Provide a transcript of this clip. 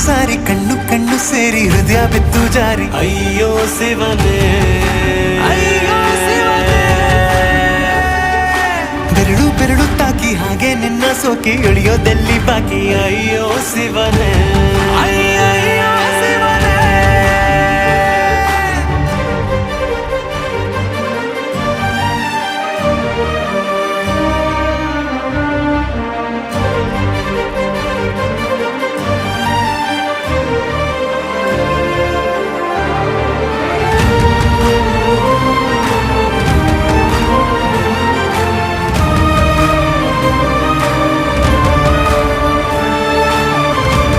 ಸಾರಿ ಕಣ್ಣು ಕಣ್ಣು ಸೇರಿ ಹೃದಯ ಬಿದ್ದು ಜಾರಿ ಅಯ್ಯೋ ಶಿವನೇ, ಬೆರಳು ಬೆರಳು ತಾಕಿ ಹಾಗೆ ನಿನ್ನ ಸೋಕಿ ಇಳಿಯೋದೆಲ್ಲಿ ಬಾಕಿ ಅಯ್ಯೋ ಶಿವನೇ.